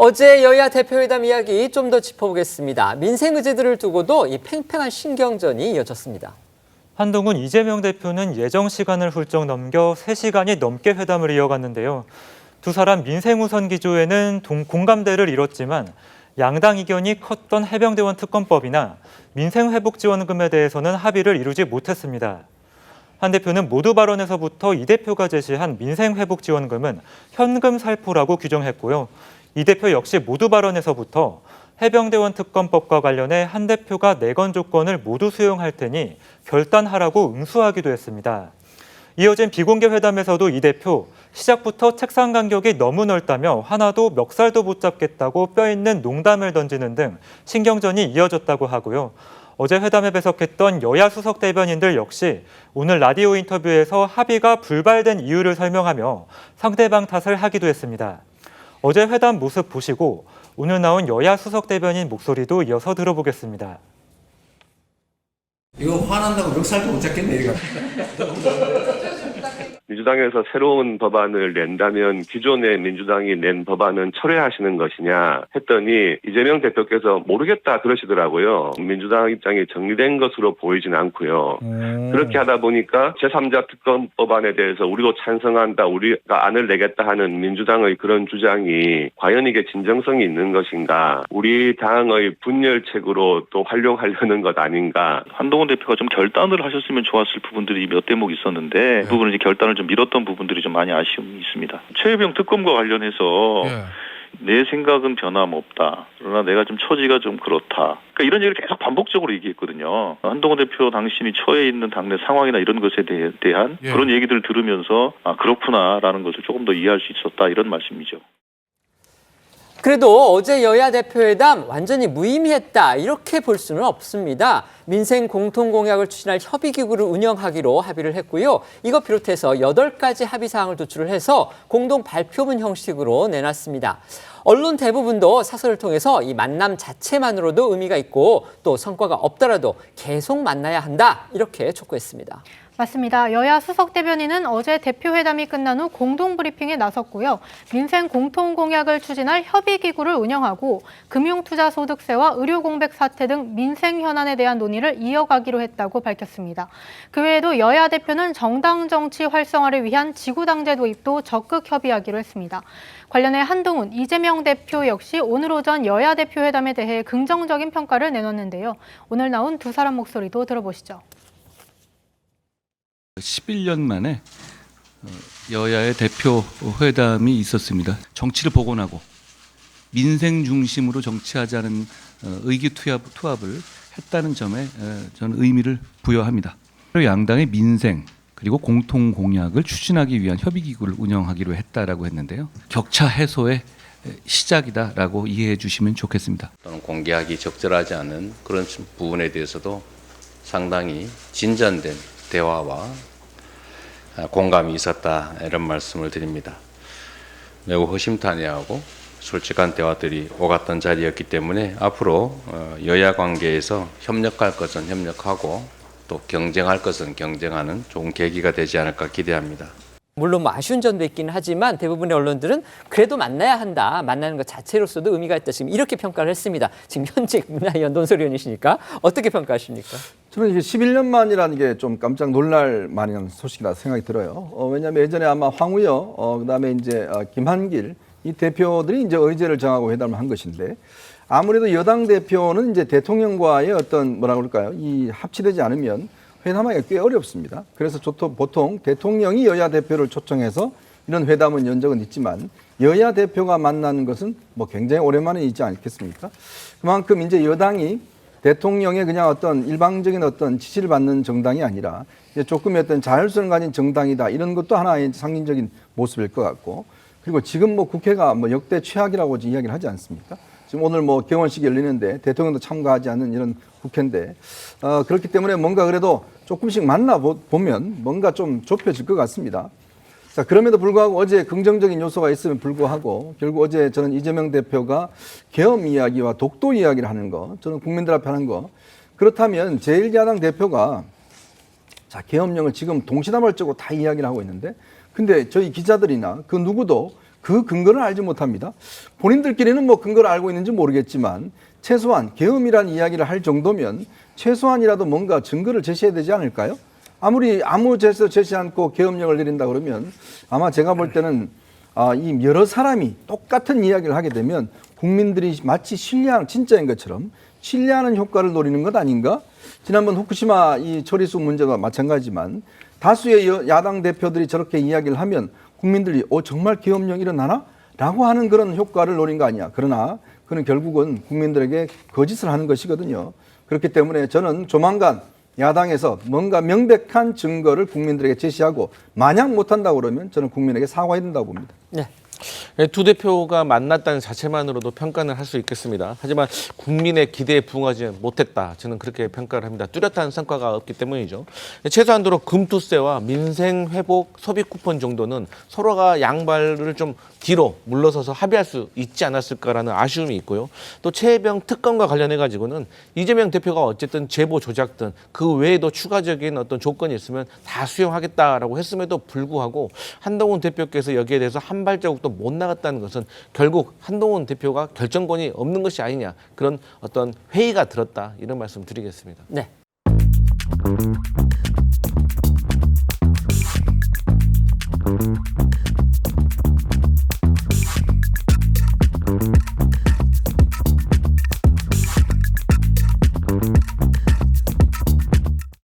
어제 여야 대표회담 이야기 좀 더 짚어보겠습니다. 민생 의제들을 두고도 이 팽팽한 신경전이 이어졌습니다. 한동훈 이재명 대표는 예정 시간을 훌쩍 넘겨 3시간이 넘게 회담을 이어갔는데요. 두 사람 민생 우선 기조에는 공감대를 이뤘지만 양당 이견이 컸던 해병대원 특검법이나 민생 회복 지원금에 대해서는 합의를 이루지 못했습니다. 한 대표는 모두 발언에서부터 이 대표가 제시한 민생 회복 지원금은 현금 살포라고 규정했고요. 이 대표 역시 모두 발언에서부터 해병대원 특검법과 관련해 한 대표가 내건 조건을 모두 수용할 테니 결단하라고 응수하기도 했습니다. 이어진 비공개 회담에서도 이 대표 시작부터 책상 간격이 너무 넓다며 하나도 멱살도 못 잡겠다고 뼈있는 농담을 던지는 등 신경전이 이어졌다고 하고요. 어제 회담에 배석했던 여야 수석 대변인들 역시 오늘 라디오 인터뷰에서 합의가 불발된 이유를 설명하며 상대방 탓을 하기도 했습니다. 어제 회담 모습 보시고 오늘 나온 여야 수석 대변인 목소리도 이어서 들어보겠습니다. 이거 화난다고 멱살도 못 잡겠네, 이거. 민주당에서 새로운 법안을 낸다면 기존의 민주당이 낸 법안은 철회하시는 것이냐 했더니 이재명 대표께서 모르겠다 그러시더라고요. 민주당 입장이 정리된 것으로 보이진 않고요. 그렇게 하다 보니까 제3자 특검 법안에 대해서 우리도 찬성한다, 우리가 안을 내겠다 하는 민주당의 그런 주장이 과연 이게 진정성이 있는 것인가, 우리 당의 분열책으로 또 활용하려는 것 아닌가. 한동훈 대표가 좀 결단을 하셨으면 좋았을 부분들이 몇 대목 있었는데 그 부분은 이제 결단을 좀 미뤘던 부분들이 좀 많이 아쉬움이 있습니다. 최혜병 특검과 관련해서 내 생각은 변함없다. 그러나 내가 좀 처지가 좀 그렇다. 그러니까 이런 얘기를 계속 반복적으로 얘기했거든요. 한동훈 대표 당신이 처해 있는 당내 상황이나 이런 것에 대한 그런 얘기들을 들으면서 아 그렇구나라는 것을 조금 더 이해할 수 있었다 이런 말씀이죠. 그래도 어제 여야 대표회담 완전히 무의미했다 이렇게 볼 수는 없습니다. 민생 공통공약을 추진할 협의기구를 운영하기로 합의를 했고요. 이거 비롯해서 8가지 합의사항을 도출을 해서 공동 발표문 형식으로 내놨습니다. 언론 대부분도 사설을 통해서 이 만남 자체만으로도 의미가 있고 또 성과가 없더라도 계속 만나야 한다 이렇게 촉구했습니다. 맞습니다. 여야 수석 대변인은 어제 대표회담이 끝난 후 공동브리핑에 나섰고요. 민생 공통공약을 추진할 협의기구를 운영하고 금융투자소득세와 의료공백 사태 등 민생 현안에 대한 논의를 이어가기로 했다고 밝혔습니다. 그 외에도 여야 대표는 정당 정치 활성화를 위한 지구당제 도입도 적극 협의하기로 했습니다. 관련해 한동훈, 이재명 대표 역시 오늘 오전 여야 대표회담에 대해 긍정적인 평가를 내놨는데요. 오늘 나온 두 사람 목소리도 들어보시죠. 11년 만에 여야의 대표 회담이 있었습니다. 정치를 복원하고 민생 중심으로 정치하자는 의기투합을 했다는 점에 저는 의미를 부여합니다. 양당의 민생 그리고 공통 공약을 추진하기 위한 협의기구를 운영하기로 했다라고 했는데요. 격차 해소의 시작이다라고 이해해 주시면 좋겠습니다. 또는 공개하기 적절하지 않은 그런 부분에 대해서도 상당히 진전된 대화와 공감이 있었다 이런 말씀을 드립니다. 매우 허심탄회하고 솔직한 대화들이 오갔던 자리였기 때문에 앞으로 여야 관계에서 협력할 것은 협력하고 또 경쟁할 것은 경쟁하는 좋은 계기가 되지 않을까 기대합니다. 물론 뭐 아쉬운 점도 있기는 하지만 대부분의 언론들은 그래도 만나야 한다. 만나는 것 자체로서도 의미가 있다. 지금 이렇게 평가를 했습니다. 지금 현직 문화위원 논설위원이시니까 어떻게 평가하십니까? 저는 이게 11년 만이라는 게 좀 깜짝 놀랄 만한 소식이라 생각이 들어요. 왜냐하면 예전에 아마 황우여, 그다음에 이제 김한길 이 대표들이 이제 의제를 정하고 회담을 한 것인데 아무래도 여당 대표는 이제 대통령과의 어떤 뭐라 그럴까요? 이 합치되지 않으면 회담하기가 꽤 어렵습니다. 그래서 보통 대통령이 여야 대표를 초청해서 이런 회담은 연 적은 있지만 여야 대표가 만나는 것은 뭐 굉장히 오랜만에 있지 않겠습니까? 그만큼 이제 여당이 대통령의 그냥 어떤 일방적인 어떤 지시를 받는 정당이 아니라 이제 조금의 어떤 자율성을 가진 정당이다 이런 것도 하나의 상징적인 모습일 것 같고 그리고 지금 뭐 국회가 뭐 역대 최악이라고 이야기를 하지 않습니까? 지금 오늘 뭐 개원식이 열리는데 대통령도 참가하지 않는 이런 국회인데 그렇기 때문에 뭔가 그래도 조금씩 만나보면 뭔가 좀 좁혀질 것 같습니다. 자, 그럼에도 불구하고 어제 긍정적인 요소가 있음에 불구하고 결국 어제 저는 이재명 대표가 계엄 이야기와 독도 이야기를 하는 거, 저는 국민들 앞에 하는 거 그렇다면 제1야당 대표가 자, 계엄령을 지금 동시다발적으로 다 이야기를 하고 있는데 근데 저희 기자들이나 그 누구도 그 근거를 알지 못합니다. 본인들끼리는 뭐 근거를 알고 있는지 모르겠지만 최소한 계엄이란 이야기를 할 정도면 최소한이라도 뭔가 증거를 제시해야 되지 않을까요? 아무리 아무 제스처 제시 않고 계엄령을 내린다 그러면 아마 제가 볼 때는 이 여러 사람이 똑같은 이야기를 하게 되면 국민들이 마치 신뢰하는, 진짜인 것처럼 신뢰하는 효과를 노리는 것 아닌가? 지난번 후쿠시마 이 처리수 문제와 마찬가지지만 다수의 야당 대표들이 저렇게 이야기를 하면 국민들이 정말 계엄령 일어나나? 라고 하는 그런 효과를 노린 거 아니야. 그러나 그는 결국은 국민들에게 거짓을 하는 것이거든요. 그렇기 때문에 저는 조만간 야당에서 뭔가 명백한 증거를 국민들에게 제시하고 만약 못한다고 그러면 저는 국민에게 사과해야 된다고 봅니다. 네. 두 대표가 만났다는 자체만으로도 평가는 할 수 있겠습니다. 하지만 국민의 기대에 부응하지 못했다. 저는 그렇게 평가를 합니다. 뚜렷한 성과가 없기 때문이죠. 최소한도로 금투세와 민생회복 소비 쿠폰 정도는 서로가 양발을 좀 뒤로 물러서서 합의할 수 있지 않았을까라는 아쉬움이 있고요. 또 최혜병 특검과 관련해 가지고는 이재명 대표가 어쨌든 제보 조작 등 그 외에도 추가적인 어떤 조건이 있으면 다 수용하겠다라고 했음에도 불구하고 한동훈 대표께서 여기에 대해서 한 발자국도 못 나갔다는 것은 결국 한동훈 대표가 결정권이 없는 것이 아니냐, 그런 어떤 회의가 들었다, 이런 말씀 드리겠습니다. 네.